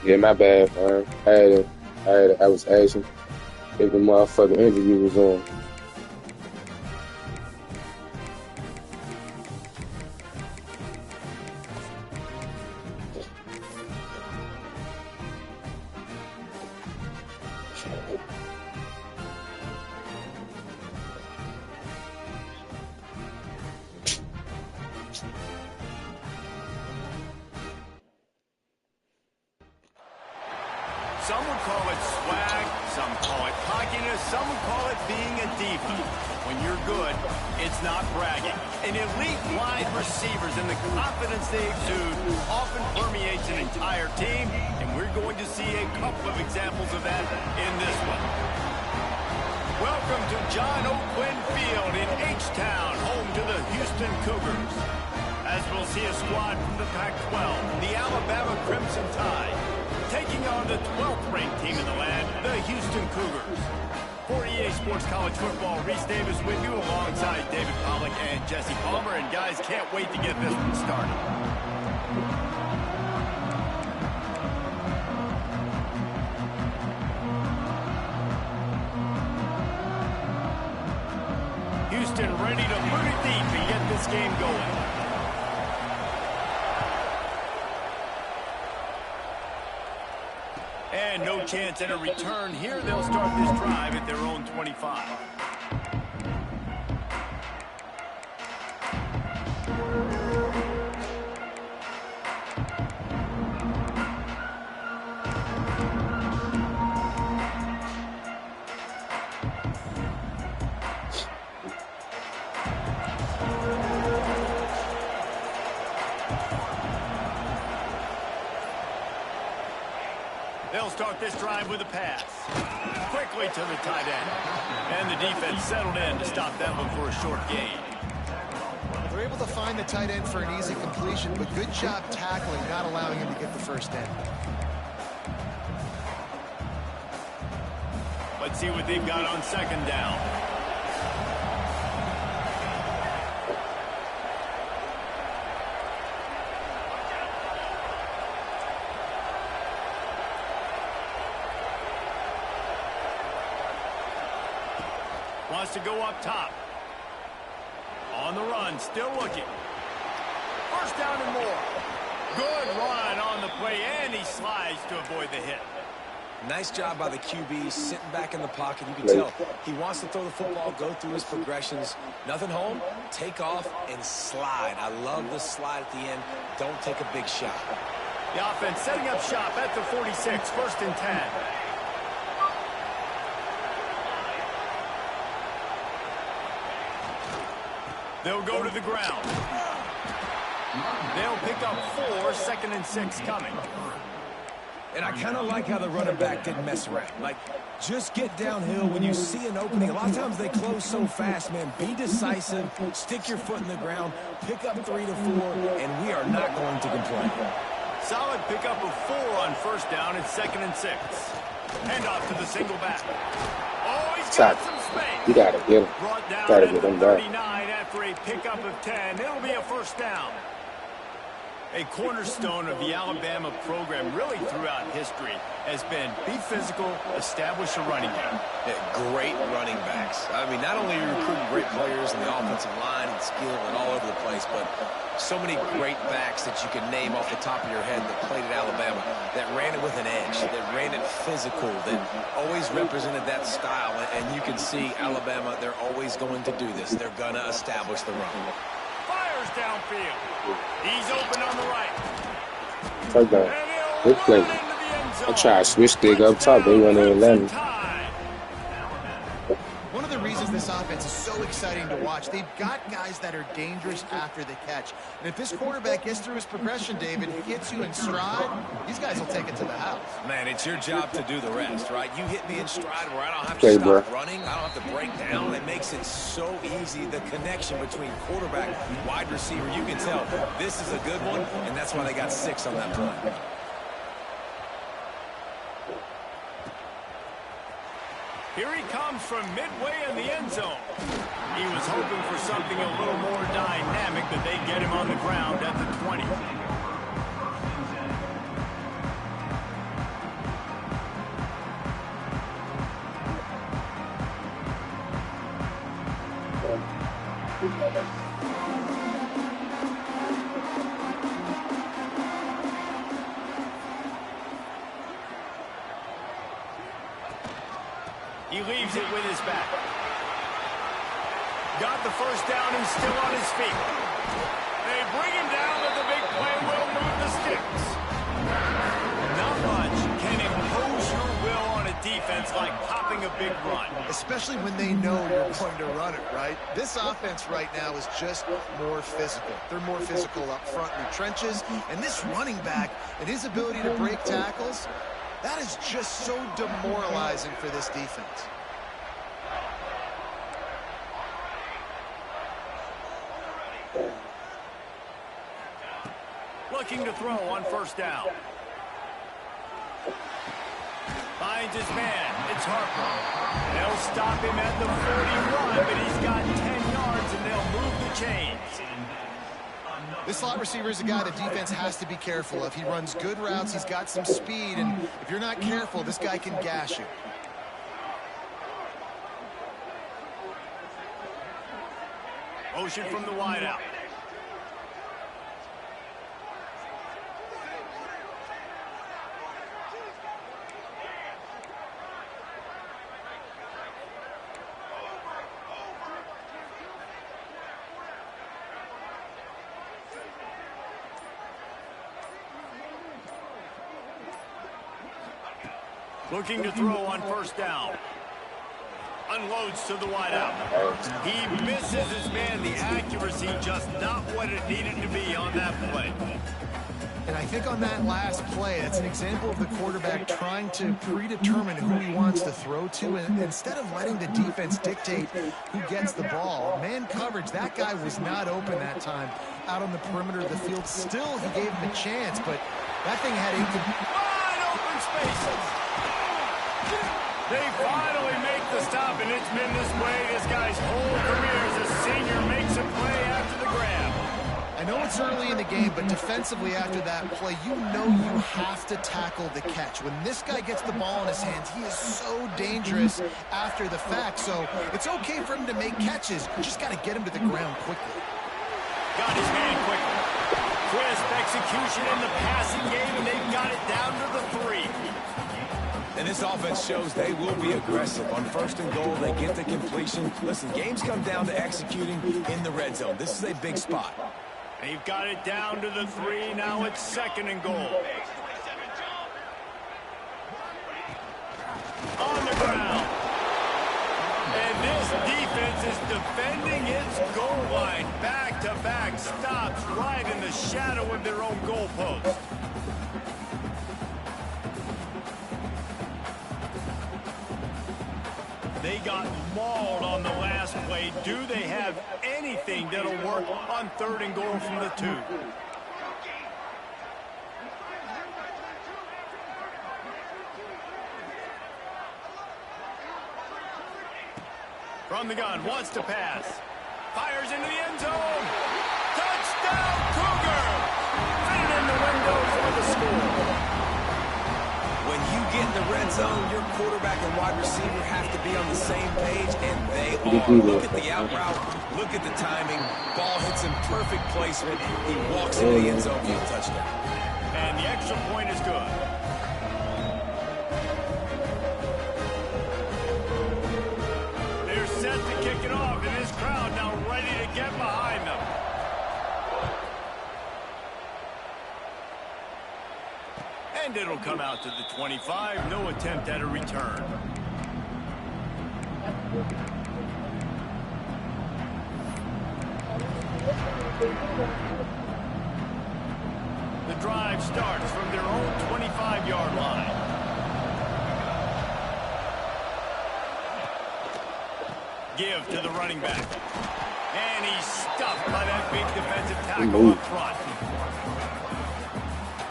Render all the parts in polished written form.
Yeah, my bad, man. I was asking if the motherfucking interview was on. Some would call it swag, some call it cockiness, some would call it being a diva. When you're good, it's not bragging. An elite wide receivers and the confidence they exude often permeates an entire team, and we're going to see a couple of examples of that in this one. Welcome to John O'Quinn Field in H-Town, home to the Houston Cougars. As we'll see a squad from the Pac-12, the Alabama Crimson Tide, taking on the 12th ranked team in the land, the Houston Cougars. For EA Sports College Football, Reese Davis with you alongside David Pollack and Jesse Palmer. And guys, can't wait to get this one started. Houston ready to put it deep and get this game going. And no chance at a return here. They'll start this drive at their own 25. They'll start this drive with a pass. Quickly to the tight end. And the defense settled in to stop that one for a short gain. They're able to find the tight end for an easy completion, but good job tackling, not allowing him to get the first down. Let's see what they've got on second down. Wants to go up top. On the run, still looking. First down and more. Good run on the play, and he slides to avoid the hit. Nice job by the QB, sitting back in the pocket. You can tell he wants to throw the football, go through his progressions. Nothing home, take off, and slide. I love the slide at the end. Don't take a big shot. The offense setting up shop at the 46, first and 10. They'll go to the ground. They'll pick up 4, second and 6 coming. And I kind of like how the running back didn't mess around. Like, just get downhill when you see an opening. A lot of times they close so fast, man. Be decisive, stick your foot in the ground, pick up 3 to 4, and we are not going to complain. Solid pickup of 4 on first down. It's second and 6. Hand off to the single back. Oh, he's got some space. You gotta get him. Brought down Gotta at get the him back. 39 after a pickup of 10. It'll be a first down. A cornerstone of the Alabama program really throughout history has been be physical, establish a running game. Yeah, great running backs. I mean, not only are you recruiting great players in the offensive line and skill and all over the place, but so many great backs that you can name off the top of your head that played at Alabama, that ran it with an edge, that ran it physical, that always represented that style. And you can see Alabama, they're always going to do this. They're going to establish the run. Fires downfield. He's open on the right. First down. Good play. I tried to switch stick up top. They went in 11. One of the reasons this offense is so exciting to watch, they've got guys that are dangerous after the catch. And if this quarterback gets through his progression, David, hits you in stride, these guys will take it to the house. Man, it's your job to do the rest, right? You hit me in stride where I don't have to stop running. I don't have to break down. It makes it so easy, the connection between quarterback and wide receiver. You can tell this is a good one, and that's why they got 6 on that play. Here he comes from midway in the end zone. He was hoping for something a little more dynamic, but they get him on the ground at the 20. He leaves it with his back. Got the first down and still on his feet. They bring him down, but the big play will move the sticks. Not much can impose your will on a defense like popping a big run. Especially when they know you're going to run it, right? This offense right now is just more physical. They're more physical up front in the trenches. And this running back and his ability to break tackles, that is just so demoralizing for this defense. Looking to throw on first down. Finds his man. It's Harper. They'll stop him at the 41, but he's got 10 yards, and they'll move the chains. This slot receiver is a guy the defense has to be careful of. He runs good routes. He's got some speed, and if you're not careful, this guy can gash you. Motion from the wideout. Looking to throw on first down. Unloads to the wideout. He misses his man. The accuracy just not what it needed to be on that play. And I think on that last play, it's an example of the quarterback trying to predetermine who he wants to throw to, and instead of letting the defense dictate who gets the ball. Man coverage, that guy was not open that time out on the perimeter of the field. Still, he gave him a chance, but that thing had wide open spaces. They finally make the stop, and it's been this way this guy's whole career as a senior. Makes a play after the grab. I know it's early in the game, but defensively after that play, you know you have to tackle the catch. When this guy gets the ball in his hands, he is so dangerous after the fact. So it's okay for him to make catches. You just got to get him to the ground quickly. Got his man quickly. Crisp execution in the passing game, and they've got it down to the 3. And this offense shows they will be aggressive. On first and goal, they get the completion. Listen, games come down to executing in the red zone. This is a big spot. They've got it down to the 3. Now it's second and goal. On the ground. And this defense is defending its goal line. Back-to-back stops right in the shadow of their own goalpost. They got mauled on the last play. Do they have anything that'll work on third and goal from the 2? From the gun, wants to pass. Fires into the end zone. Touchdown, Cougar! Fit it in the window for the score. When you get in the red zone, your quarterback and wide receiver have to be on the same page, and they are. Look at the out route. Look at the timing. Ball hits in perfect placement. He walks into the end zone for a touchdown. And the extra point is good. They're set to kick it off, and this crowd now ready to get behind them. And it'll come out to the 25. No attempt at a return. The drive starts from their own 25-yard line. Give to the running back. And he's stuffed by that big defensive tackle up front.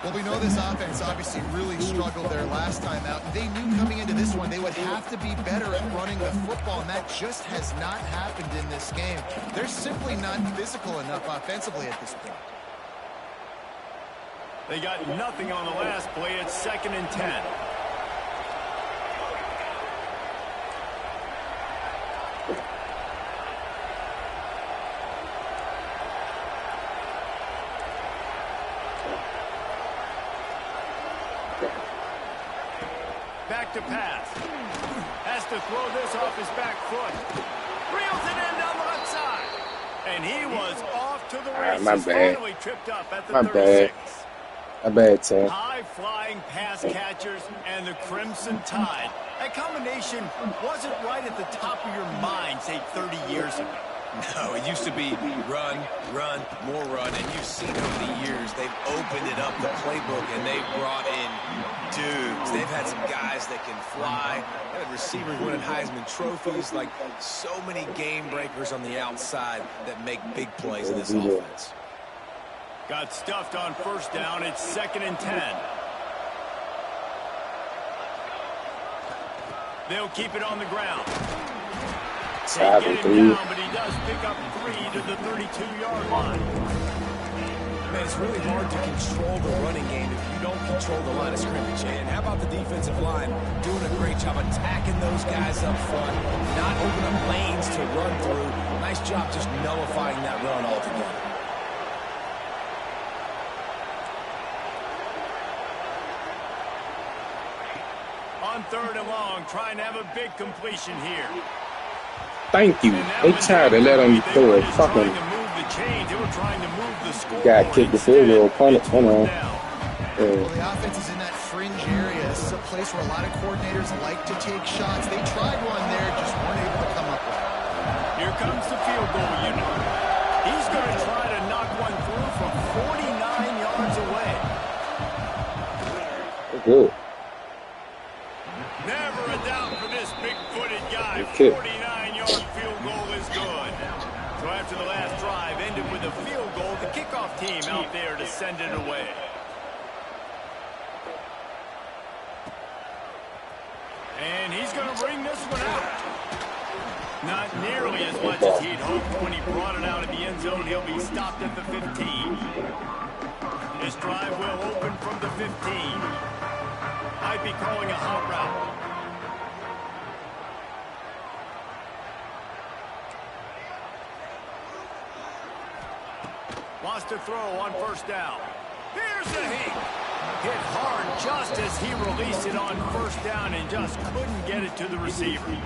Well, we know this offense obviously really struggled there last time out. They knew coming into this one they would have to be better at running the football, and that just has not happened in this game. They're simply not physical enough offensively at this point. They got nothing on the last play. It's 2nd and 10. to pass. Has to throw this off his back foot. Reels it in down the left side. And he was off to the races. My bad. Finally tripped up at the My 36. My bad, Tim. High-flying pass catchers and the Crimson Tide. That combination wasn't right at the top of your mind, say, 30 years ago. No, it used to be run, run, more run, and you've seen over the years they've opened it up, the playbook, and they've brought in dudes. They've had some guys that can fly. They've had receivers winning Heisman trophies, like so many game breakers on the outside that make big plays in this offense. Got stuffed on first down. It's 2nd and 10. They'll keep it on the ground. They get him down, but he does pick up 3 to the 32-yard line. Man, it's really hard to control the running game if you don't control the line of scrimmage. And how about the defensive line doing a great job attacking those guys up front, not opening up lanes to run through. Nice job just nullifying that run altogether. On 3rd and long, trying to have a big completion here. Thank you. They tried to let him throw it. Fucking guy kicked the field goal. Punt. Hold on. Well, the offense is in that fringe area. This is a place where a lot of coordinators like to take shots. They tried one there, just weren't able to come up with it. Here comes the field goal unit. He's going to try to knock one through from 49 yards away. Good. Never a doubt for this big-footed guy. 49-yard field goal is good. So after the last drive ended with a field goal, the kickoff team out there to send it away. And he's going to bring this one out. Not nearly as much as he'd hoped when he brought it out of the end zone. He'll be stopped at the 15. This drive will open from the 15. Might be calling a hot route. Wants to throw on first down. Here's the hit. Hit hard just as he released it on first down and just couldn't get it to the receiver.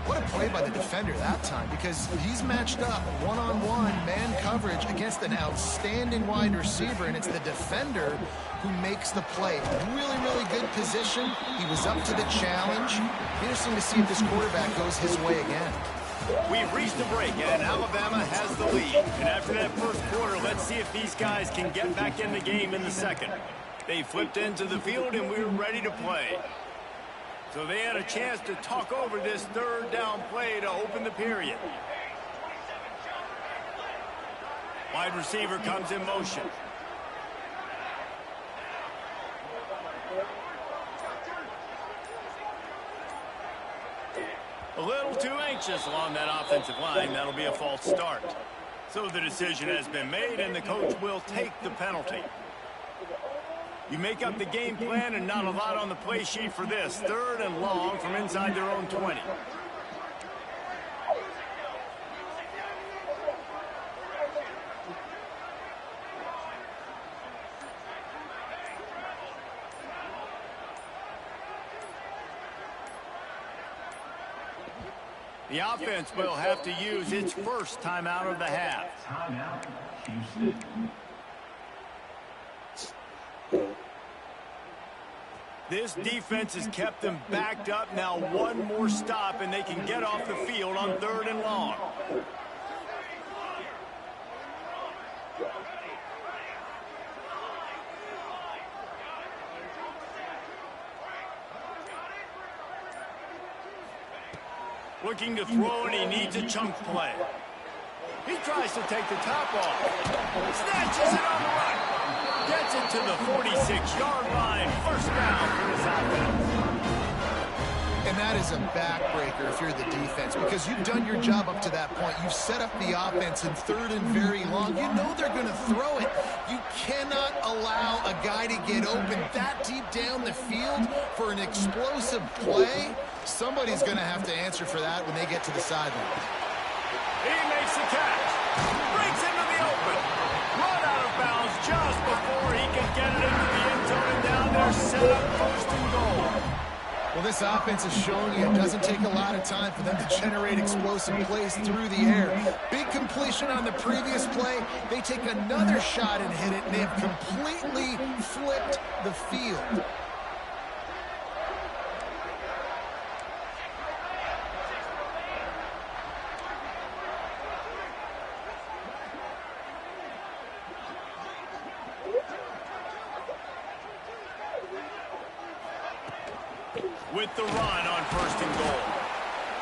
What a play by the defender that time, because he's matched up one-on-one man coverage against an outstanding wide receiver, and it's the defender who makes the play. Really, really good position. He was up to the challenge. Interesting to see if this quarterback goes his way again. We've reached the break, and Alabama has the lead. And after that first quarter, let's see if these guys can get back in the game in the second. They flipped into the field, and we were ready to play. So they had a chance to talk over this 3rd down play to open the period. Wide receiver comes in motion. A little too anxious along that offensive line. That'll be a false start. So the decision has been made, and the coach will take the penalty. You make up the game plan, and not a lot on the play sheet for this. 3rd and long from inside their own 20. The offense will have to use its first timeout of the half. This defense has kept them backed up. Now one more stop, and they can get off the field on 3rd and long. Looking to throw, and he needs a chunk play. He tries to take the top off. Snatches it on the right. Gets it to the 46-yard line. First down for his offense. And that is a backbreaker if you're the defense, because you've done your job up to that point. You've set up the offense in 3rd and very long. You know they're going to throw it. You cannot allow a guy to get open that deep down the field for an explosive play. Somebody's going to have to answer for that when they get to the sideline. He makes the catch. Breaks into the open. Run out of bounds just before he can get it into the end zone, and down there set up 1st and goal. Well, this offense is showing you it doesn't take a lot of time for them to generate explosive plays through the air. Big completion on the previous play. They take another shot and hit it, and they've completely flipped the field. With the run on 1st and goal.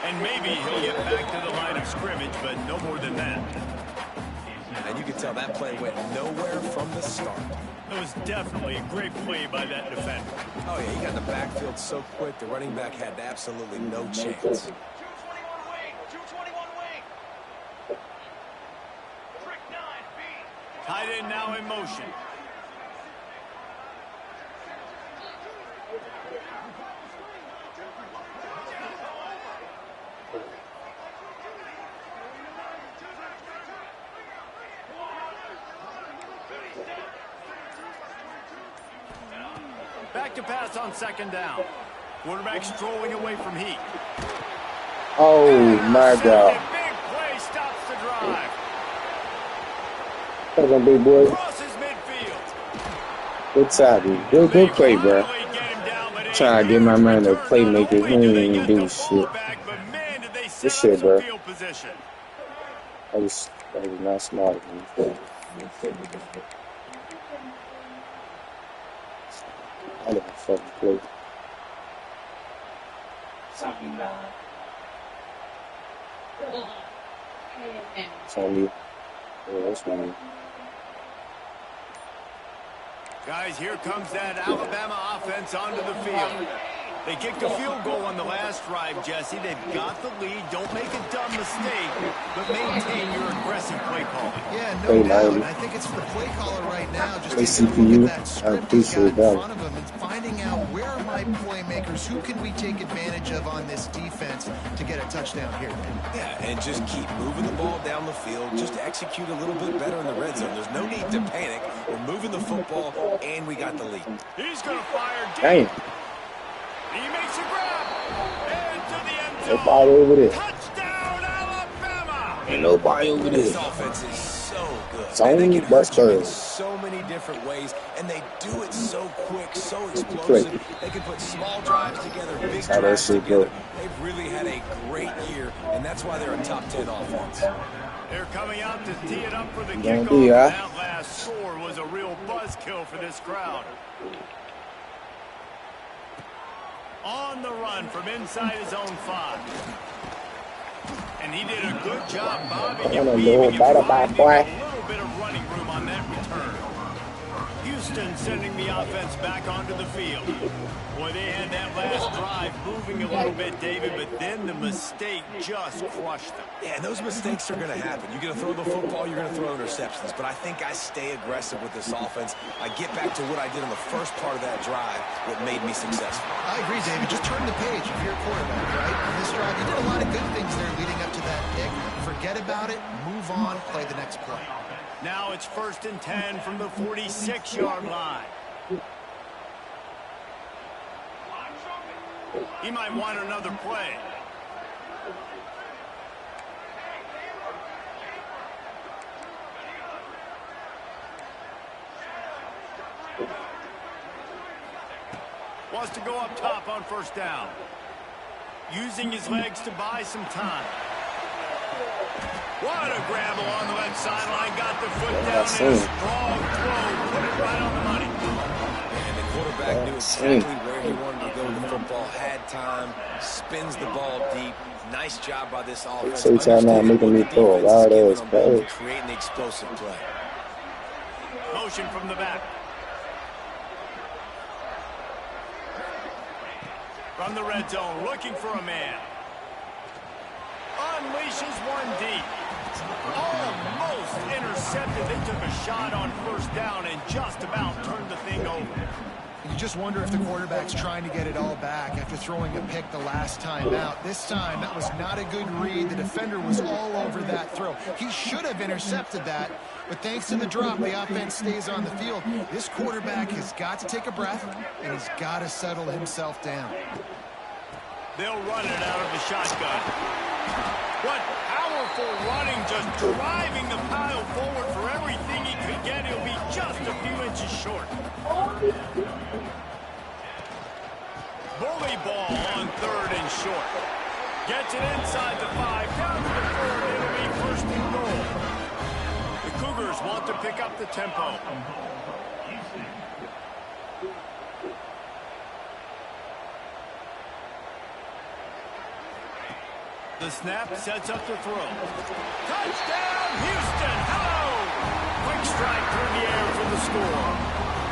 And maybe he'll get back to the line of scrimmage, but no more than that. And you can tell that play went nowhere from the start. It was definitely a great play by that defender. Oh, yeah, he got in the backfield so quick, the running back had absolutely no chance. 221 wing, 221 wing. Trick 9B. Tight end now in motion. Back to pass on 2nd down. Quarterback strolling away from heat. Oh my God! Big play stops the drive. Come on, big boy. Crosses midfield. Good tackle. Good play, bro. Trying to get my man a playmaker. He ain't even do shit. Good shit, bro. That was not smart of me. I never fucking play. It's on me. Yeah, that's on me. Guys, here comes that Alabama offense onto the field. They kicked a field goal on the last drive, Jesse. They've got the lead. Don't make a dumb mistake, but maintain your aggressive play calling. Yeah, no doubt. And I think it's the play caller right now. Just taking a look at that script he's got in front of him and finding out where are my playmakers, who can we take advantage of on this defense to get a touchdown here. Yeah, and just keep moving the ball down the field. Just execute a little bit better in the red zone. There's no need to panic. We're moving the football, and we got the lead. He's going to fire deep. Damn. He makes a grab. Into the end zone. Nobody over there. Touchdown, Alabama. Ain't nobody over This there. offense is so good. Zone They can hurt you in busters. so many different ways, and they do it so quick, so explosive. They can put small drives together, big How that drives shit together. go. They've really had a great year, and that's why they're a top 10 offense. They're coming out to tee it up for the Gonna kickoff. be, huh? That last score was a real buzzkill for this crowd. On the run from inside his own 5. And he did a good job bobbing and weaving and finding a little bit of running room on that return. Houston sending the offense back onto the field. Boy, they had that last drive moving a little bit, David, but then the mistake just crushed them. Yeah, and those mistakes are going to happen. You're going to throw the football, you're going to throw interceptions. But I think I stay aggressive with this offense. I get back to what I did in the first part of that drive, what made me successful. I agree, David. Just turn the page if you're a quarterback, right? On this drive, you did a lot of good things there leading up to that pick. Forget about it, move on, play the next play. Now it's 1st and 10 from the 46-yard line. He might want another play. Wants to go up top on 1st down. Using his legs to buy some time. What a grab along the left sideline. Got the foot down in a strong throw. Put it right on the money. And the quarterback knew exactly where he wanted to go with the football. Had time. Spins the ball deep. Nice job by this offense. So time not making me throw a wild ass pass. Creating the explosive play. Motion from the back. From the red zone, looking for a man. Unleashes one deep. Almost intercepted. They took a shot on 1st down and just about turned the thing over. You just wonder if the quarterback's trying to get it all back after throwing a pick the last time out. This time, that was not a good read. The defender was all over that throw. He should have intercepted that, but thanks to the drop, the offense stays on the field. This quarterback has got to take a breath, and he's got to settle himself down. They'll run it out of the shotgun. What powerful running, just driving the pile forward for everything he could get. He'll be just a few inches short. Bully ball on 3rd and short. Gets it inside the 5, down to the 4. It'll be 1st and goal. The Cougars want to pick up the tempo. The snap sets up the throw. Touchdown, Houston! Hello! Quick strike through the air for the score.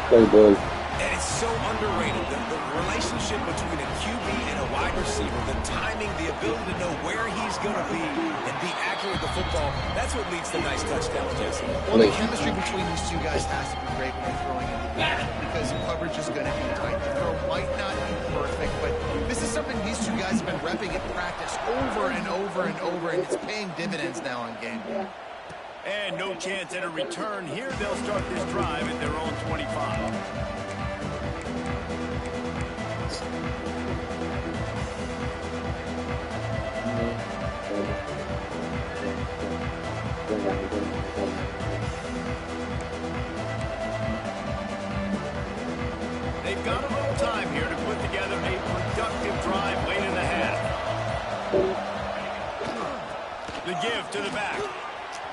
Play, boys. And it's so underrated, the relationship between a QB and a wide receiver, the timing, the ability to know where he's going to be and be accurate with the football, that's what leads to nice touchdowns, Jesse. Well, the chemistry between these two guys has to be great when you're throwing in the back because the coverage is going to be tight. The throw might not be perfect, but this is something these two guys have been repping in practice over and over and over, and it's paying dividends now on game day. And no chance at a return here. They'll start this drive at their own 25. They've got a little time here to put together a productive drive late in the half. The give to the back.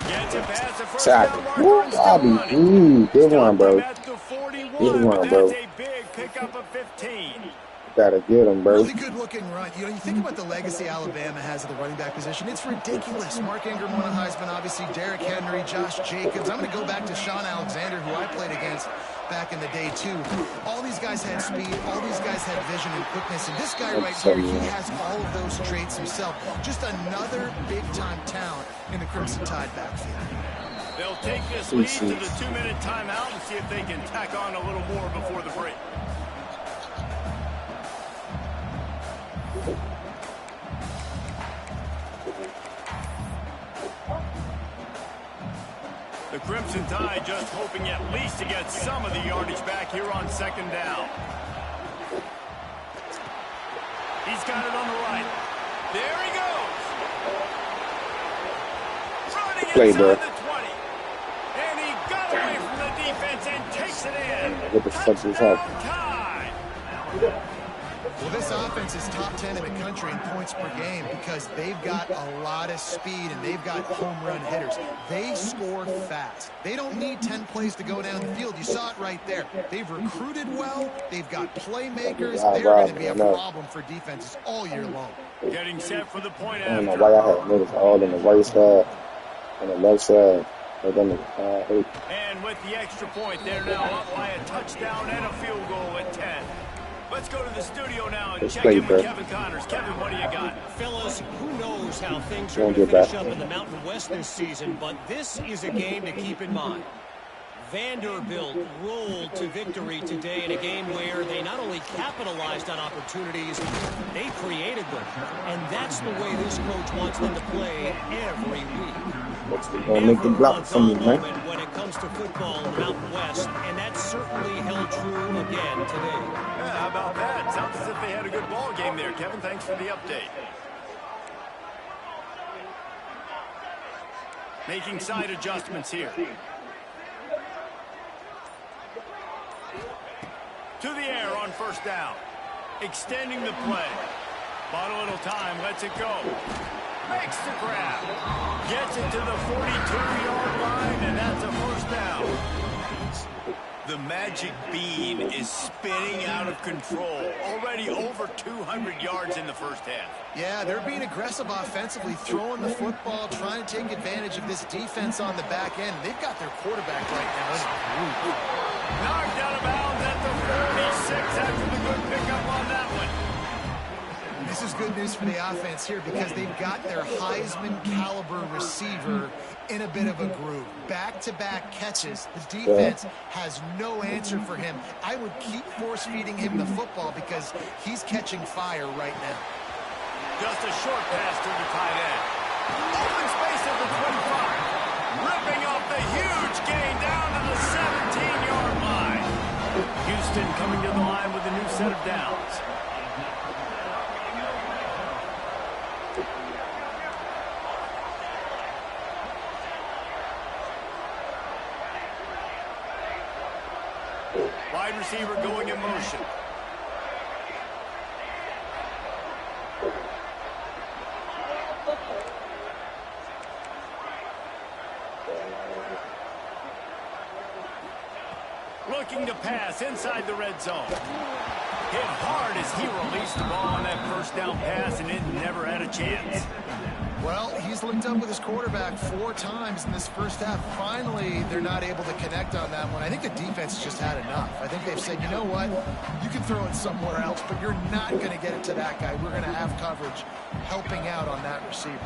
Gets it past the first down marker and still running. Good one, bro. At the 41, Good one, but bro. that's a big pickup of 15. Gotta get him, bro. Really good-looking run. You know, you think about the legacy Alabama has at the running back position. It's ridiculous. Mark Ingram won a Heisman, obviously. Derrick Henry, Josh Jacobs. I'm going to go back to Sean Alexander, who I played against back in the day, too. All these guys had speed. All these guys had vision and quickness. And this guy right here, he has all of those traits himself. Just another big-time talent in the Crimson Tide backfield. They'll take this lead to the 2-minute timeout and see if they can tack on a little more before the break. The Crimson Tide just hoping at least to get some of the yardage back here on 2nd down. He's got it on the right. There he goes. Running inside the 20. And he got away from the defense and takes it in. What the fuck is happening? Time. Well, this offense is top 10 in the country in points per game because they've got a lot of speed and they've got home run hitters. They score fast. They don't need 10 plays to go down the field. You saw it right there. They've recruited well. They've got playmakers. They're going to be a problem for defenses all year long. Getting set for the point I don't know after. why I had noticed all on the right side and the left side. But then And with the extra point, they're now up by a touchdown and a field goal at 10. Let's go to the studio now and check in with Kevin Connors. Kevin, what do you got? Fellas, who knows how things are going to finish up in the Mountain West this season, but this is a game to keep in mind. Vanderbilt rolled to victory today in a game where they not only capitalized on opportunities, they created them. And that's the way this coach wants them to play every week. gonna make the block for me, man. When it comes to football in the Mountain West, and that certainly held true again today. Yeah, how about that? Sounds as if they had a good ball game there, Kevin. Thanks for the update. Making side adjustments here. To the air on 1st down. Extending the play. Bought a little time, lets it go. Makes the grab. Gets it to the 42-yard line, and that's a 1st down. The magic bean is spinning out of control. Already over 200 yards in the 1st half. Yeah, they're being aggressive offensively, throwing the football, trying to take advantage of this defense on the back end. They've got their quarterback right now. Knocked out of bounds at the 46 after the good pickup on that one. This is good news for the offense here because they've got their Heisman-caliber receiver in a bit of a groove. Back-to-back catches. The defense has no answer for him. I would keep force-feeding him the football because he's catching fire right now. Just a short pass to the tight end. Open space at the 25. Ripping off the huge gain down to the 17-yard line. Houston coming to the line with a new set of downs. Wide receiver going in motion. Looking to pass inside the red zone. Hit hard as he released the ball on that first down pass, and it never had a chance. Well, he's linked up with his quarterback 4 times in this first half. Finally, they're not able to connect on that one. I think the defense just had enough. I think they've said, you know what, you can throw it somewhere else, but you're not going to get it to that guy. We're going to have coverage helping out on that receiver.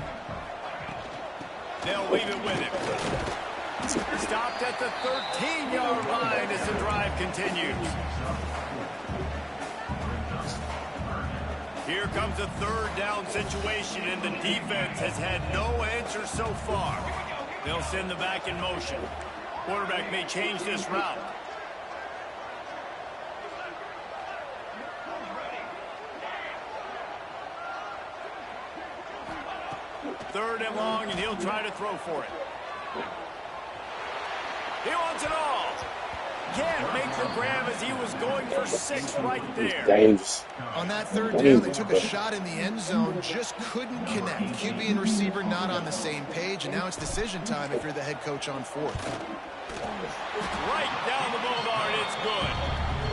They'll leave it with him. Stopped at the 13-yard line as the drive continues. Here comes a third down situation, and the defense has had no answer so far. They'll send the back in motion. Quarterback may change this route. Third and long, and he'll try to throw for it. He wants it all. Can't make the grab as he was going for 6 right there. On that third down, they took a shot in the end zone, just couldn't connect. QB and receiver not on the same page, and now it's decision time if you're the head coach on 4th. Right down the boulevard, it's good.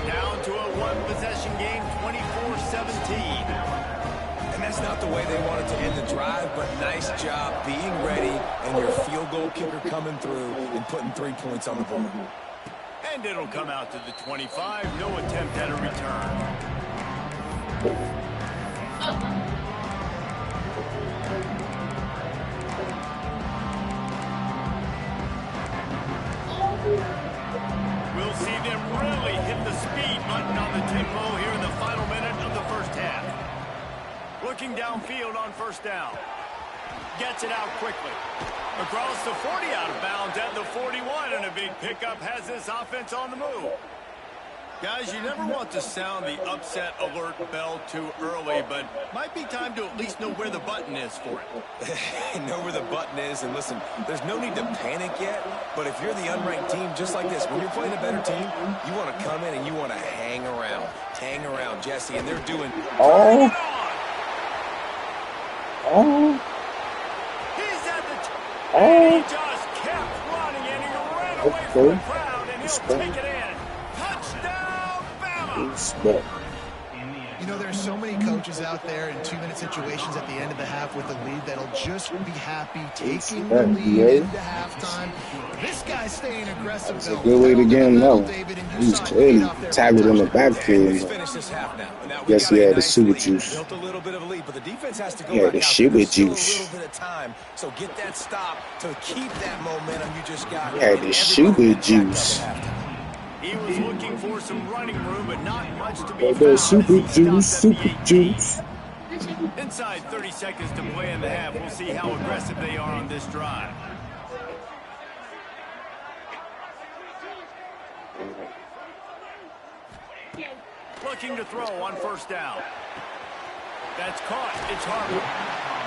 Down to a 1-possession game, 24-17. And that's not the way they wanted to end the drive, but nice job being ready and your field goal kicker coming through and putting 3 points on the board. And it'll come out to the 25. No attempt at a return. We'll see them really hit the speed button on the tempo here in the final minute of the first half. Looking downfield on first down. Gets it out quickly. Across the 40, out of bounds at the 41, and a big pickup has this offense on the move. Guys, you never want to sound the upset alert bell too early, but might be time to at least know where the button is for it. Know where the button is, and listen, there's no need to panic yet, but if you're the unranked team, just like this, when you're playing a better team, you want to come in and you want to hang around. Hang around, Jesse, and they're doing... Oh. He's at the... Oh. He just kept running, and he ran away from the crowd, and he'll take it in. Touchdown, Bama! You know, there's so many coaches out there in 2-minute situations at the end of the half with the lead that'll just be happy taking the lead into halftime. This guy's staying aggressive. That's a good way to get him now. He's clearly tackled in the backfield. Yes, he had the super juice. Built a little bit of a lead, but the defense has to go Yeah, the super juice. a little bit of time. So get that stop to keep that momentum you just got. Yeah, the super juice. He was looking for some running room, but not much to be The found. super juice, super juice. Inside 30 seconds to play in the half. We'll see how aggressive they are on this drive. Looking to throw on first down. That's caught. It's Harper.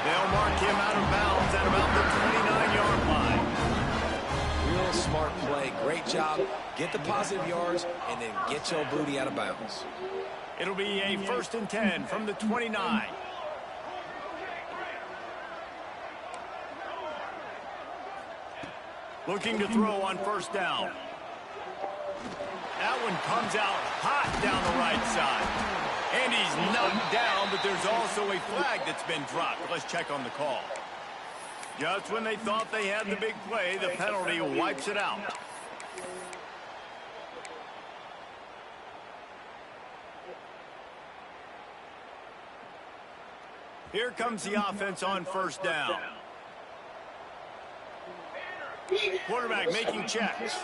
They'll mark him out of bounds at about the 29-yard line. Real smart play. Great job. Get the positive yards and then get your booty out of bounds. It'll be a 1st and 10 from the 29. Looking to throw on first down. That one comes out hot down the right side. And he's knocked down, but there's also a flag that's been dropped. Let's check on the call. Just when they thought they had the big play, the penalty wipes it out. Here comes the offense on first down. Quarterback making checks.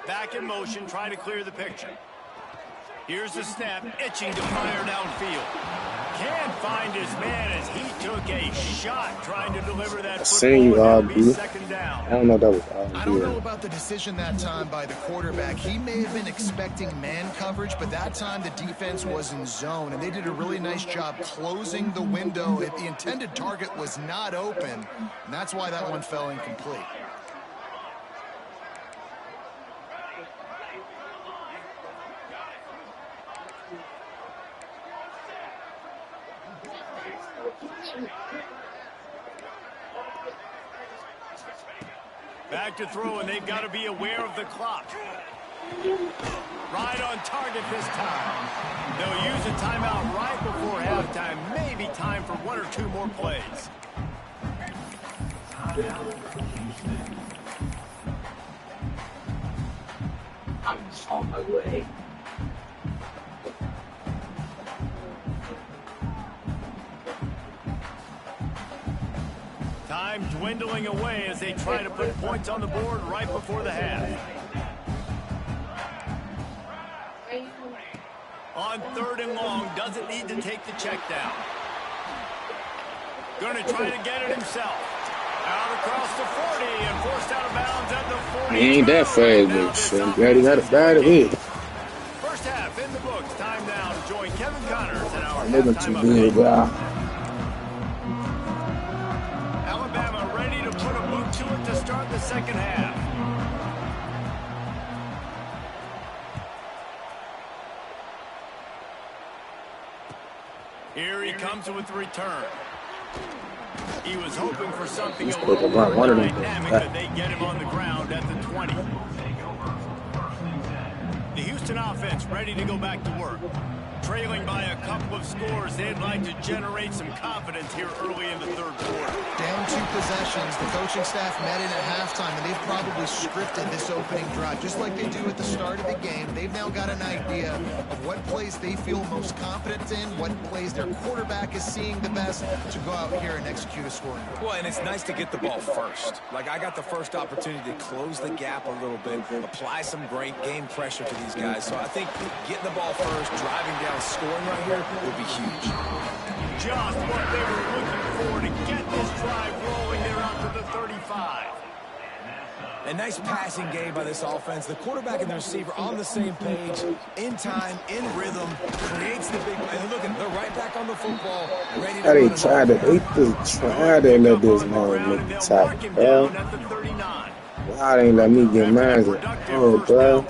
Back in motion, trying to clear the picture. Here's the snap, itching to fire downfield. Can't find his man as he took a shot trying to deliver that football. And be second down. I don't know if that was I don't know about the decision that time by the quarterback. He may have been expecting man coverage, but that time the defense was in zone, and they did a really nice job closing the window. The intended target was not open, and that's why that one fell incomplete. Back to throw, and they've got to be aware of the clock. Right on target this time. They'll use a timeout right before halftime. Maybe time for one or two more plays. I'm on my way. Time dwindling away as they try to put points on the board right before the half. On 3rd and long, doesn't need to take the check down. Going to try to get it himself. Out across the 40 and forced out of bounds at the 40. He ain't that fast, but shit, glad he got it bad at it. First half in the books. Time now to join Kevin Connors and our Looking too good, guy. Alabama ready to put a boot to it to start the second half. Here he comes with the return. He was hoping for something a little more dynamic, but they get him on the ground at the 20. The Houston offense ready to go back to work. Trailing by a couple of scores, they'd like to generate some confidence here early in the 3rd quarter. Down 2 possessions, the coaching staff met in at halftime, and they've probably scripted this opening drive, just like they do at the start of the game. They've now got an idea of what plays they feel most confident in, what plays their quarterback is seeing the best to go out here and execute a scoring drive. Well, and it's nice to get the ball first. Like, I got the first opportunity to close the gap a little bit, apply some great game pressure to these guys. So I think getting the ball first, driving down, scoring right here would be huge. Just what they were looking for to get this drive rolling. They're out to the 35. A nice passing game by this offense. The quarterback and the receiver on the same page, in time, in rhythm, creates the big play. Look at, they're right back on the football, ready to They run tried to let this man make the top, bro. Why they ain't let me get mine? Oh, bro.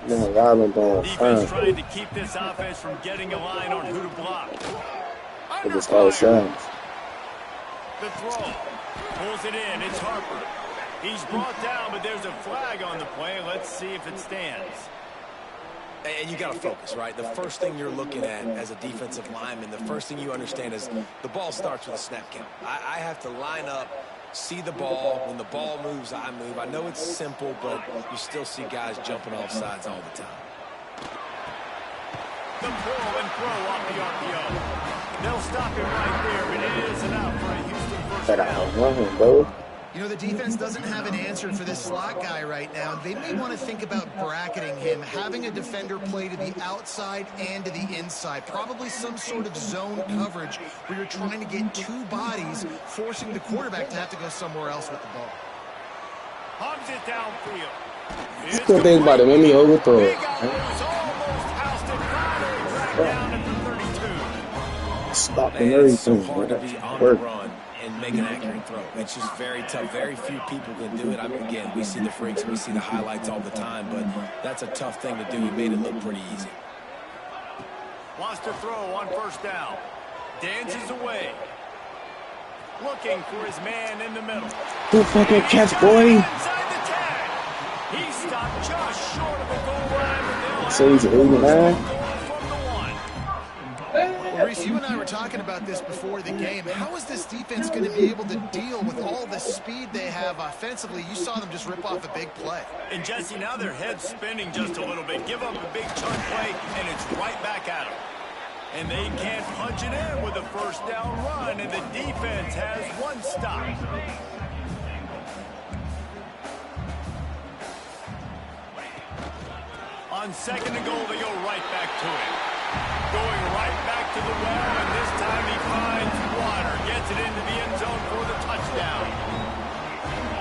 No, Robin don't Defense trying to keep this offense from getting a line on who to block. It was all shots. The throw. Pulls it in. It's Harper. He's brought down, but there's a flag on the play. Let's see if it stands. And you got to focus, right? The first thing you're looking at as a defensive lineman, the first thing you understand is the ball starts with a snap count. I have to line up, see the ball. When the ball moves, I move. I know it's simple, but you still see guys jumping off sides all the time. The pull and throw off the RPO. They'll stop him right there, but it is enough for a Houston first down. You know, the defense doesn't have an answer for this slot guy right now. They may want to think about bracketing him, having a defender play to the outside and to the inside. Probably some sort of zone coverage where you're trying to get 2 bodies, forcing the quarterback to have to go somewhere else with the ball. Hogs it downfield. It's good thing about it, let me overthrow it. Stopping everything. So hard to be on the run and make an accurate throw. It's just very tough. Very few people can do it. I mean, again, we see the freaks, we see the highlights all the time, but that's a tough thing to do. He made it look pretty easy. Wants to throw on first down. Dances away. Looking for his man in the middle. Good fucking catch, boy. He stopped just short of the goal line. So he's 89. Well, Reese, you and I were talking about this before the game. How is this defense going to be able to deal with all the speed they have offensively? You saw them just rip off a big play. And Jesse, now their head's spinning just a little bit. Give up a big chunk play, and it's right back at them. And they can't punch it in with a first down run, and the defense has one stop. On On second and goal, they go right back to it. Going right back to the well, and this time he finds water. Gets it into the end zone for the touchdown.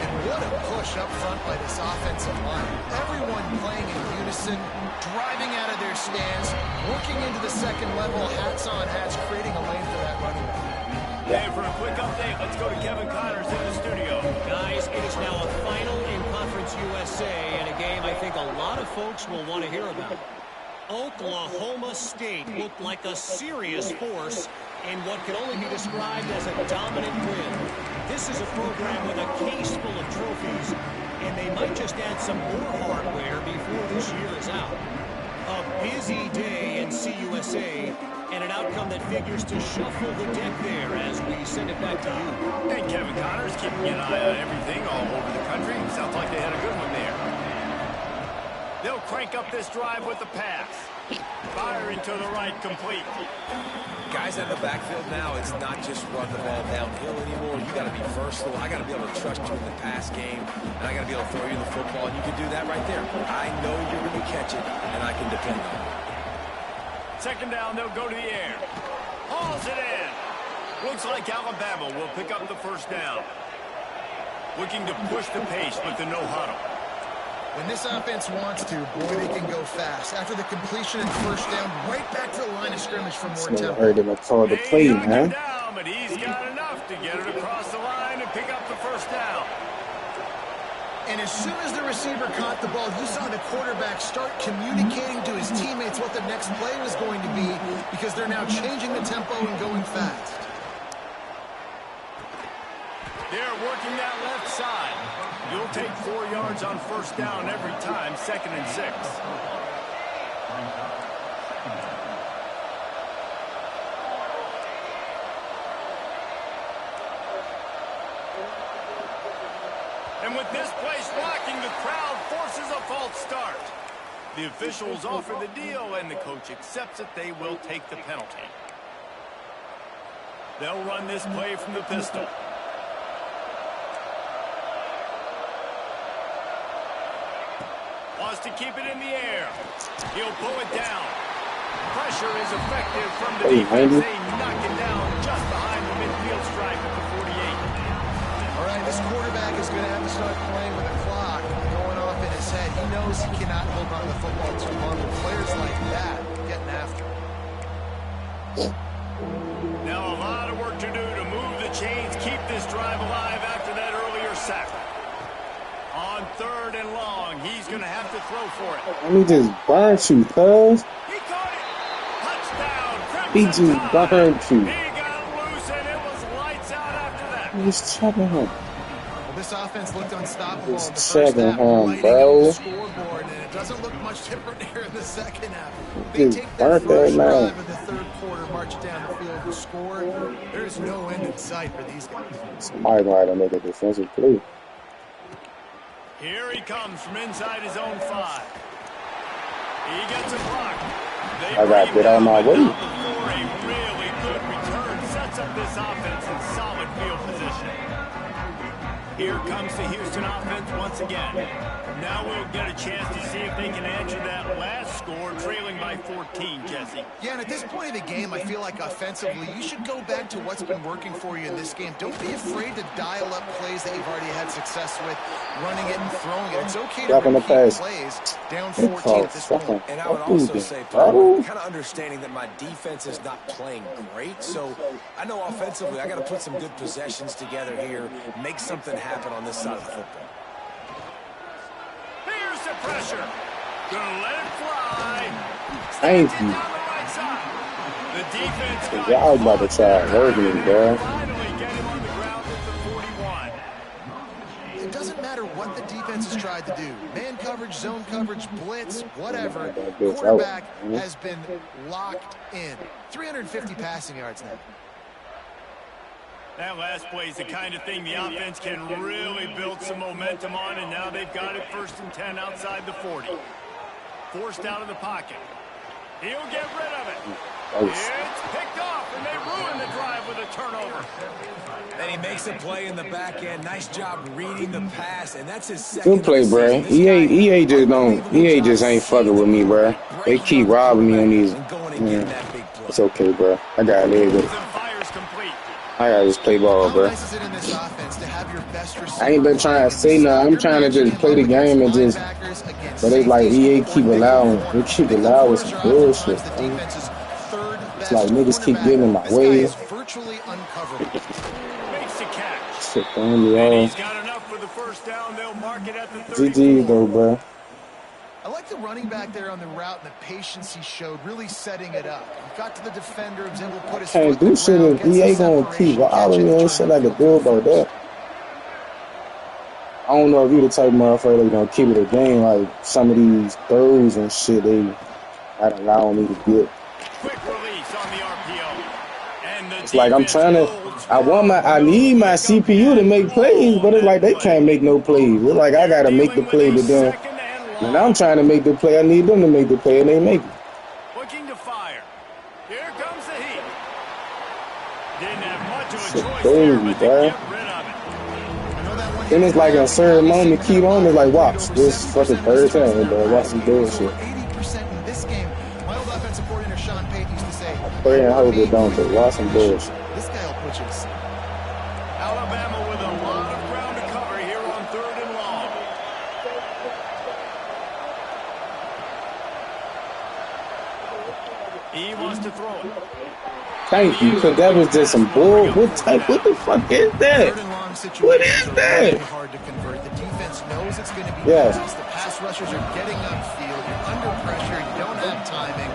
And what a push up front by this offensive line. Everyone playing in unison, driving out of their stands, working into the second level, hats on hats, creating a lane for that running back. And for a quick update, let's go to Kevin Connors in the studio. Guys, it is now a final in Conference USA, and a game I think a lot of folks will want to hear about. Oklahoma State looked like a serious force in what can only be described as a dominant win. This is a program with a case full of trophies, and they might just add some more hardware before this year is out. A busy day in CUSA, and an outcome that figures to shuffle the deck there as we send it back to you. And Kevin Connors keeping an eye on everything all over the country. Sounds like they had a good one there. They'll crank up this drive with the pass. Firing to the right, complete. Guys in the backfield now, it's not just run the ball downhill anymore. You got to be versatile. I got to be able to trust you in the pass game, and I got to be able to throw you the football, and you can do that right there. I know you're going to catch it, and I can depend on it. Second down, they'll go to the air. Hauls it in. Looks like Alabama will pick up the first down. Looking to push the pace with the no huddle. When this offense wants to, boy, they can go fast. After the completion and first down, right back to the line of scrimmage for more tempo. Heard him call the play, man. Down, but he's got enough to get it across the line and pick up the first down. And as soon as the receiver caught the ball, you saw the quarterback start communicating to his teammates what the next play was going to be, because they're now changing the tempo and going fast. They're working that left side. You'll take 4 yards on first down every time, 2nd and 6. And with this place rocking, the crowd forces a false start. The officials offer the deal, and the coach accepts it. They will take the penalty. They'll run this play from the pistol. Wants to keep it in the air. He'll pull it down. Pressure is effective from the defense. They knock it down just behind the midfield stripe at the 48. All right, this quarterback is going to have to start playing with a clock going off in his head. He knows he cannot hold on to the football too long. With players like that getting after him. Now a lot of work to do to move the chains, keep this drive alive after that earlier sack. On 3rd and long, he's going to have to throw for it. Let me just burn you, cuz. He caught it. Touchdown. He just burned you. He got loose, and it was lights out after that. He was chubbing him. Well, this offense looked unstoppable in the Just first chubbing half, him, lighting bro. up the scoreboard, and it doesn't look much different here in the second half. They Just take that burnt that first man. drive of the third quarter, march down the field, and score. There's no end in sight for these guys. Somebody gonna have to make a defensive play. Here he comes from inside his own 5. He gets a block. I gotta get on my way. For a really good return. Sets up this offense in solid field position. Here comes the Houston offense once again. Now we'll get a chance to see if they can answer that last score, trailing by 14, Jesse. Yeah, and at this point of the game, I feel like offensively, you should go back to what's been working for you in this game. Don't be afraid to dial up plays that you've already had success with, running it and throwing it. It's okay to repeat plays down 14 at this point. And I would also say, Paul, kind of understanding that my defense is not playing great, so I know offensively I got to put some good possessions together here, make something happen on this side of the football. Here's the pressure. Gonna let it fly. Thank you. Down the right side. The defense got Y'all about to try working me, bro. finally get him on the ground at the 41. It doesn't matter what the defense has tried to do. Man coverage, zone coverage, blitz, whatever. Quarterback has been locked in. 350 passing yards now. That last play is the kind of thing the offense can really build some momentum on, and now they've got it 1st and 10 outside the 40. Forced out of the pocket. He'll get rid of it. It's picked off, and they ruin the drive with a turnover. And he makes a play in the back end. Nice job reading the pass, and that's his second. Good play, bro. EA just don't. EA just ain't fucking with me, bro. They keep robbing me on these. It's okay, bro. I got it with it. I gotta just play ball, bro. I ain't been trying to say nothing. I'm trying to just play the game and just. But they like EA keep allowing. They keep allowing some bullshit, man. It's like niggas keep getting in my way. Shit, He's got enough for the first down. They'll mark it at the 34. GG though, bro. I like the running back there on the route and the patience he showed, really setting it up. He got to the defender, was able to put his Can't do shit if EA gonna keep robbing me. Ain't shit I can do about that. I don't know if you the type of motherfucker that's gonna keep it a game like some of these throws and shit they not allowing me to get. Quick release on the RPO. And it's like I'm trying to. I need my CPU to make plays, but it's like they can't make no plays. It's like I gotta make the play to them. When I'm trying to make the play, I need them to make the play, and they make it. Looking to fire. Here comes the heat. Didn't have much of a choice there, but to get rid of it. Then it's like a certain moment, keep on. It's like, watch this fucking third time, bro. Watch some bullshit. 80% in this game. My old offensive coordinator Sean Payton used to say, I pray and hope it don't, but watch some bullshit. This guy will put you to sleep. Alabama with a lot of ground to cover here on 3rd and long. He wants to throw it. Thank you, because that was just some bull. What the fuck is that? What is that? Hard to convert. The defense knows it's going to be yes. The pass rushers are getting upfield. You're under pressure. You don't have timing.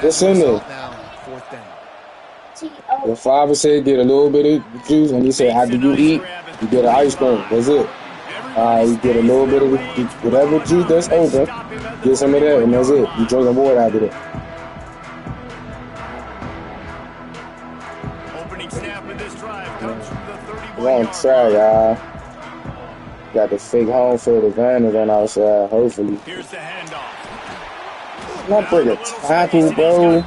What's in there? Now, 4th down. Your father said get a little bit of juice, and he said, after you eat, you get an ice cream. That's it. You get a little bit of whatever juice that's open, get some of that, and that's it. You drink some water after that. Opening snap of this drive comes from the 31. We're gonna try, y'all. Got the fake home field advantage on outside, hopefully. Here's the handoff. Not break a tackle, bro.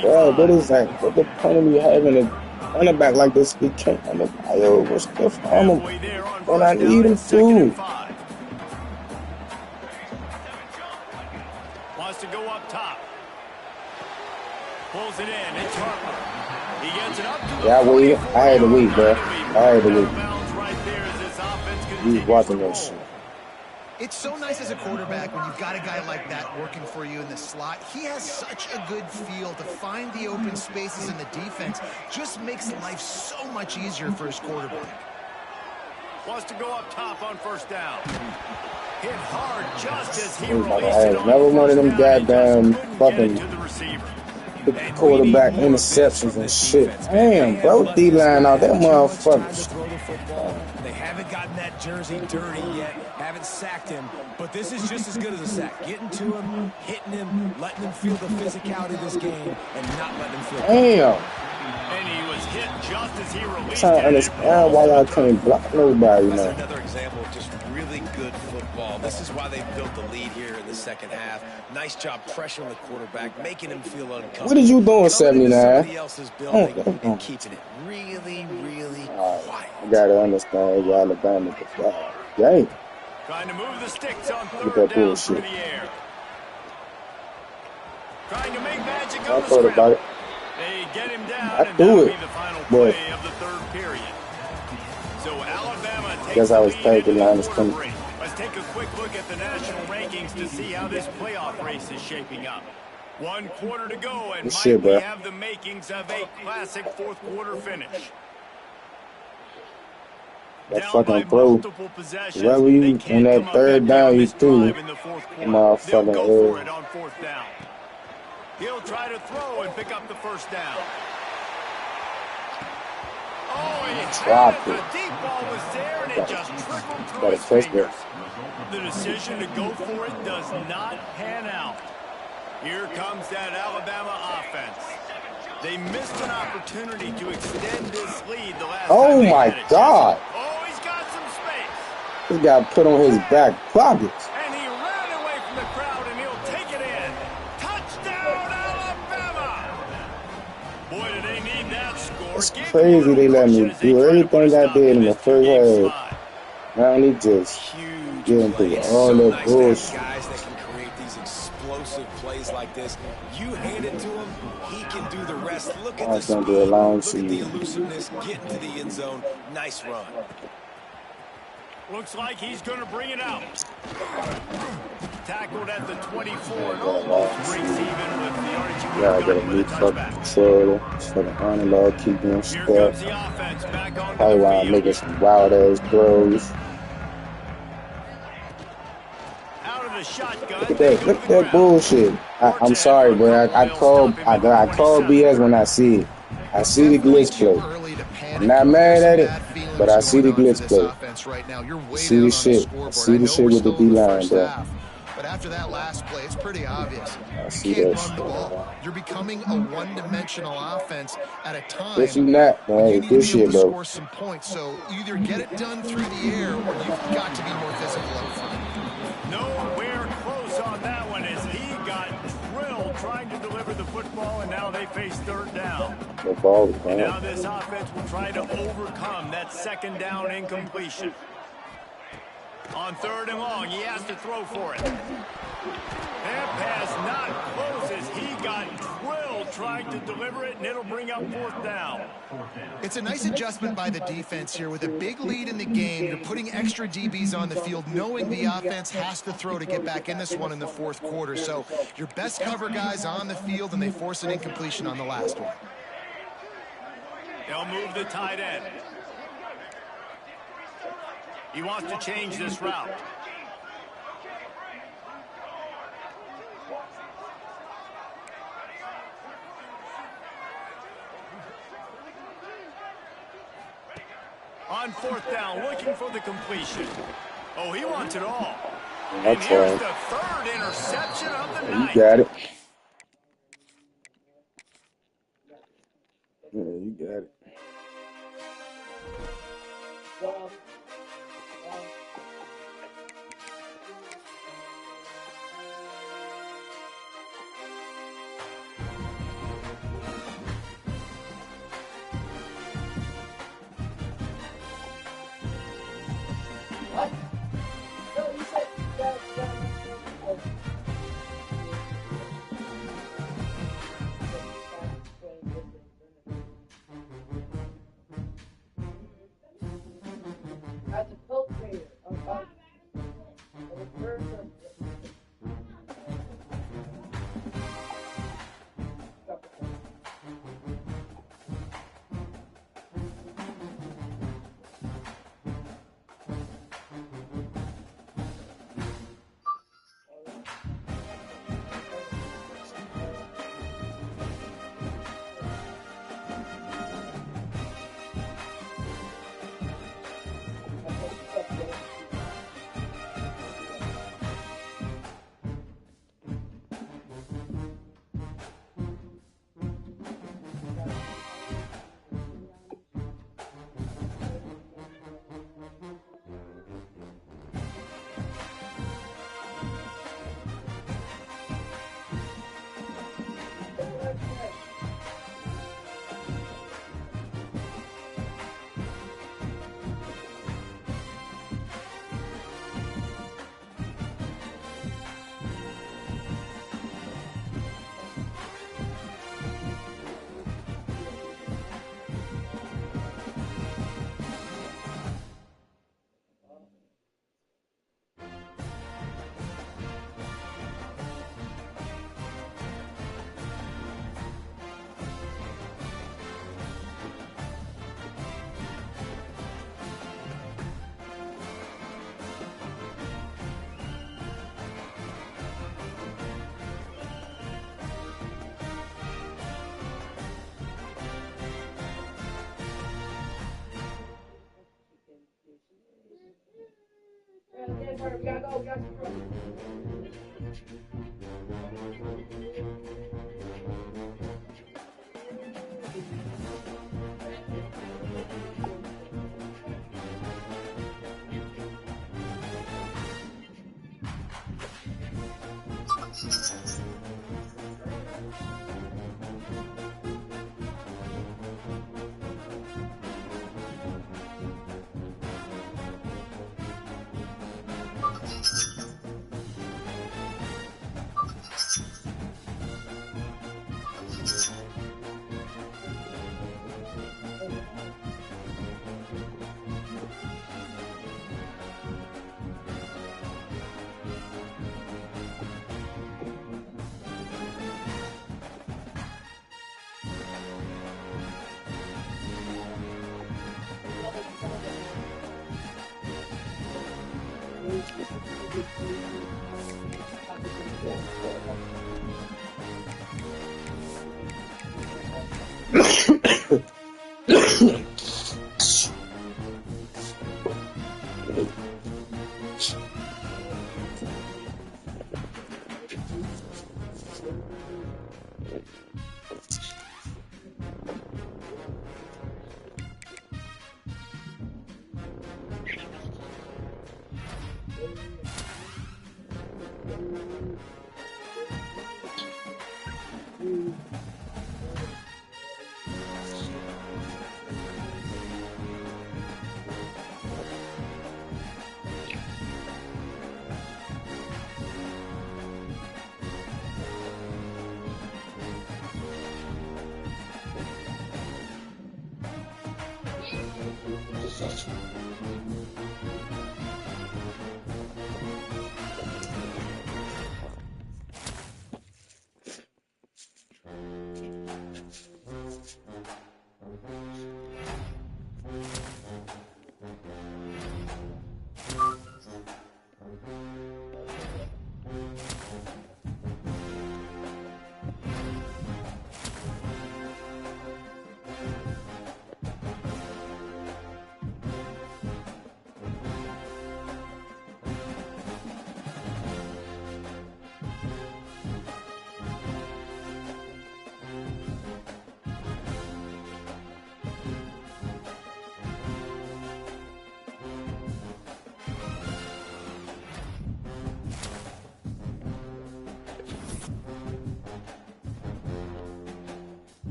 Bro, what is that? What the point of me having a running back like this? He can't run the bio. What's the problem? When I need him to. Wants to go up top. Pulls it in. It's Harper. He gets it up to the I had to wait, bro. I had to wait. He was watching that shit. It's so nice as a quarterback when you've got a guy like that working for you in the slot. He has such a good feel to find the open spaces in the defense. Just makes life so much easier for his quarterback. Wants to go up top on 1st down. Hit hard just as he released it. Never one of them goddamn fucking quarterback interceptions and shit. Damn, bro, D-line out that motherfucker. They haven't gotten that jersey dirty yet. Haven't sacked him, but this is just as good as a sack. Getting to him, hitting him, letting him feel the physicality of this game, and not letting him feel. Damn. And he was hit just as he released. I'm trying to understand why y'all can't block nobody, man. That's another example of just really good football. This is why they built the lead here in the second half. Nice job pressuring the quarterback, making him feel uncomfortable. What did you doing, 79? Somebody else's building and keeping it really, really quiet. I gotta understand y'all Alabama to fly. Dang. Trying to move the sticks on 3rd down through the air. Trying to make magic on the scramble. About it. They get him down, I and do that'll it. be the final play of the 3rd period. So Alabama takes I was the paid the lead line in is quarter coming. break. Let's take a quick look at the national rankings to see how this playoff race is shaping up. 1 quarter to go, and we have the makings of a classic 4th quarter finish. That fucking throw. Wherever you in that 3rd down, you threw. Motherfucking go for it on 4th down. He'll try to throw and pick up the 1st down. Oh, he dropped it. The deep ball was there, and it just trickled through his fingers. The decision to go for it does not pan out. Here comes that Alabama offense. They missed an opportunity to extend this lead the last time. Oh my God! Oh, he's got some space. This guy put on his back pockets. And he ran away from the crowd, and he'll take it in. Touchdown, Alabama! Boy, do they need that score. It's crazy they let me do everything I did in the first half. Now they just getting through all so that nice bullshit. to have guys that can create these explosive plays like this. You hand it to him, he can do the rest. Look at the speed, look at the elusiveness, getting to the end zone. Nice run. Looks like he's going to bring it out. Tackled at the 24 and almost breaks even with the yards you would have gotten with a touchback. Controller, so the analog keep them stuck. Here comes the offense back onto Probably the why I'm field. making some wild ass throws. Out of the shotgun. Look at that bullshit. I'm sorry, bro. I call BS when I see it. I see the glitch play. I'm not mad at it, but I see the glitch play. I see the shit. I see the shit with the D-line, bro. But after that last play, it's pretty obvious. I You see can't that run shit. the ball. You're becoming a one-dimensional offense at a time. If you not, man, You need to good be able shit, to bro. score some points. So either get it done through the air, or you've got to be more physical up front. Nowhere close on that one as he got drilled trying to deliver the football, and now they face third down. The ball is And now gone. this offense will try to overcome that second down incompletion. On third and long, he has to throw for it. That pass not close as he got drilled trying to deliver it, and it'll bring up fourth down. It's a nice adjustment by the defense here. With a big lead in the game, you're putting extra DBs on the field, knowing the offense has to throw to get back in this one in the fourth quarter. So your best cover guys on the field, and they force an incompletion on the last one. They'll move the tight end. He wants to change this route. On fourth down, looking for the completion. Oh, he wants it all. And here's the third interception of the night. You got it. Yeah, you got it. As a cultivator of art, of a person. We gotta go. We gotta go.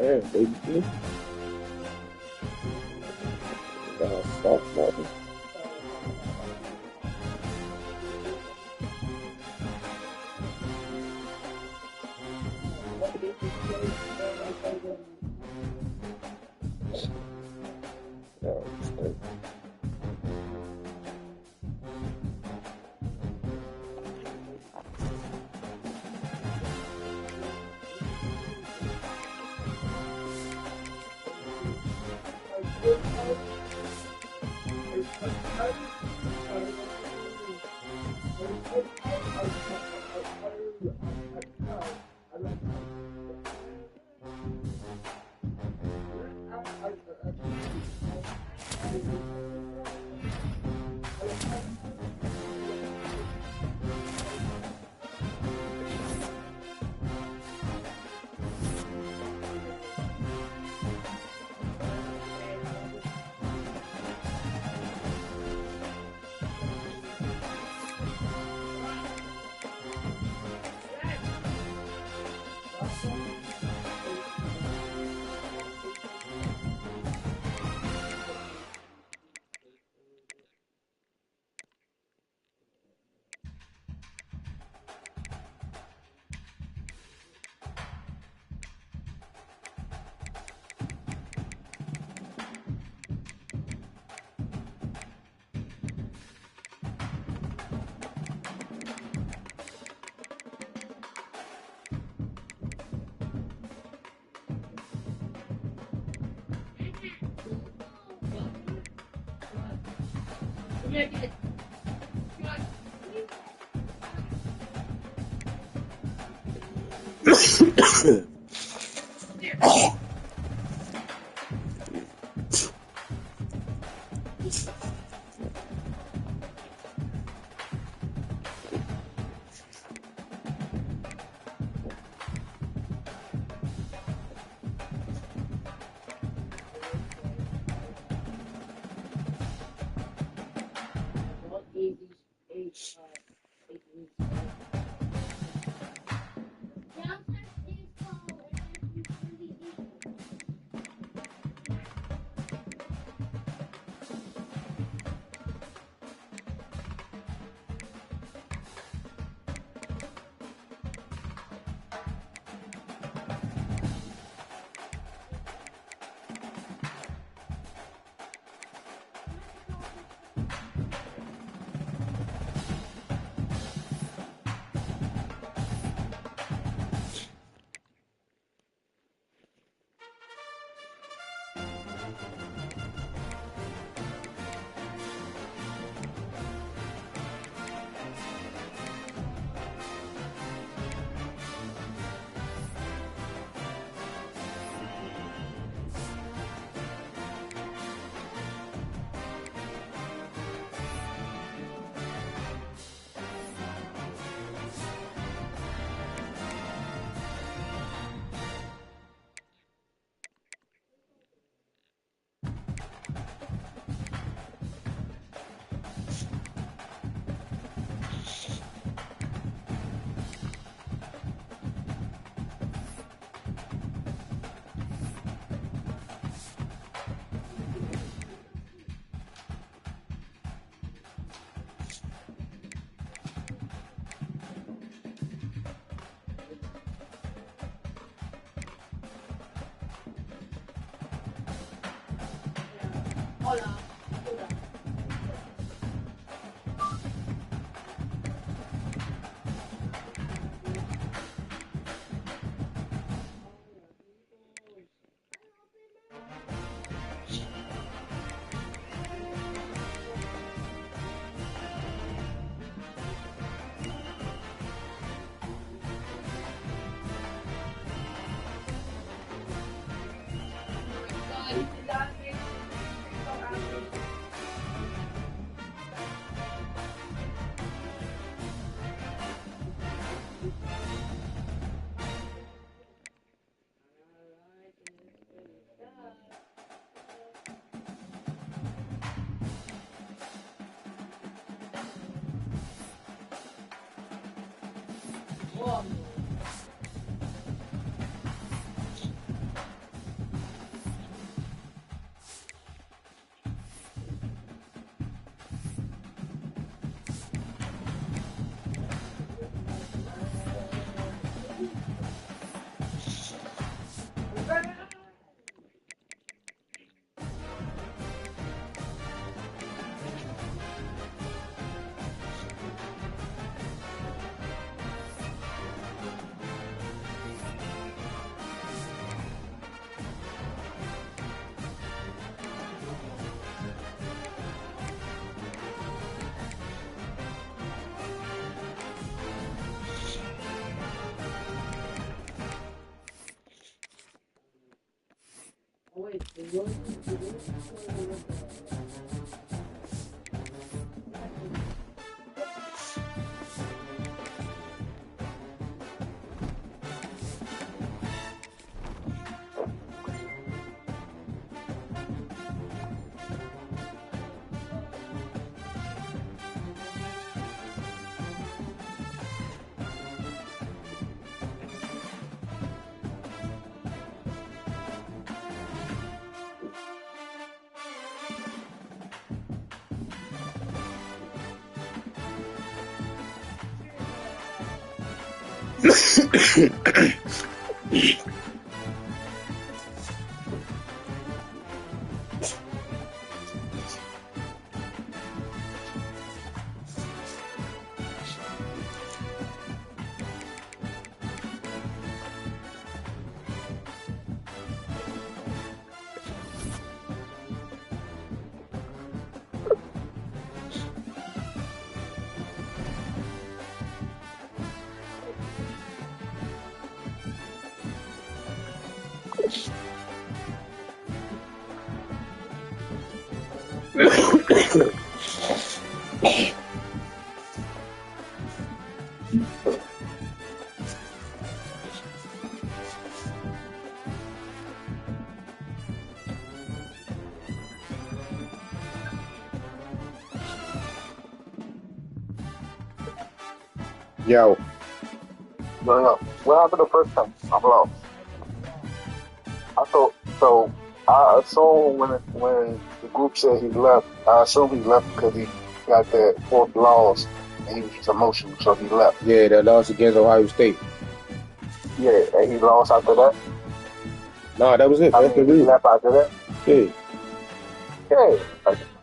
Yeah, baby. Stop nothing. Yo. No. What happened the first time? I'm lost. I thought so. I assume when the group said he left, I assume he left because he got that fourth loss and he was just emotional, so he left. Yeah, that loss against Ohio State. Yeah, and he lost after that. No, that was it. That's the he reason. left after that. Yeah. Yeah,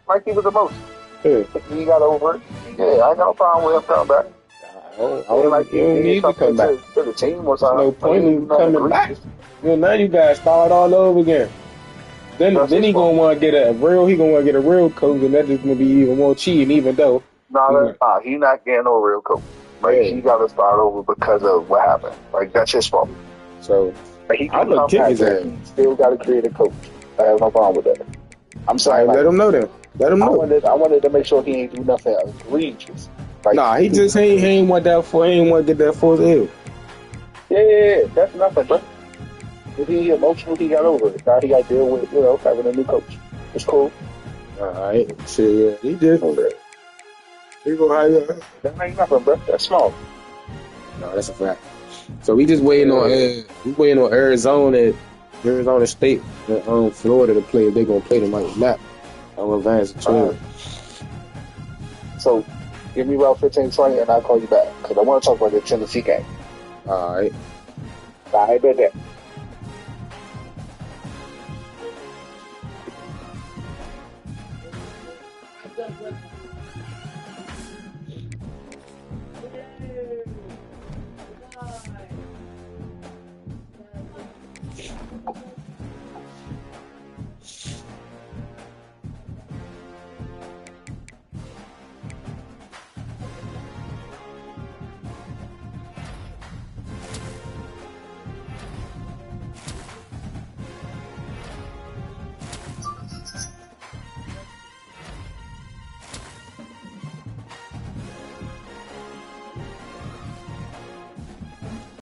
like he was emotional. Yeah. He got over it. Yeah, I ain't got no problem with him coming back. I don't need to come back. To the team or There's something. no point in coming back. Now you guys start all over again. Then he gonna want to get a real coach, and that's just gonna be even more cheating. Even though he's not getting no real coach. Like he got to start over because of what happened. Like that's his fault. So he I'm gonna kick his ass. He still got to create a coach. I have no problem with that. I'm sorry. Let him know that. Let him know. I wanted to make sure he ain't do nothing egregious. Like, he just ain't want that for. He ain't want to get that for his ill. Yeah, that's nothing, bro. If he emotional, he got over it. Now he got to deal with, having a new coach. It's cool. All right. Shit, yeah. He just. He go higher. That ain't nothing, bro. That's small. No, that's a fact. So we just waiting on Arizona State, and Florida to play. If they gonna play them like that, I'm advanced to 12. So give me about 15-20 and I'll call you back because I want to talk about the Tennessee game. All right. I bet that.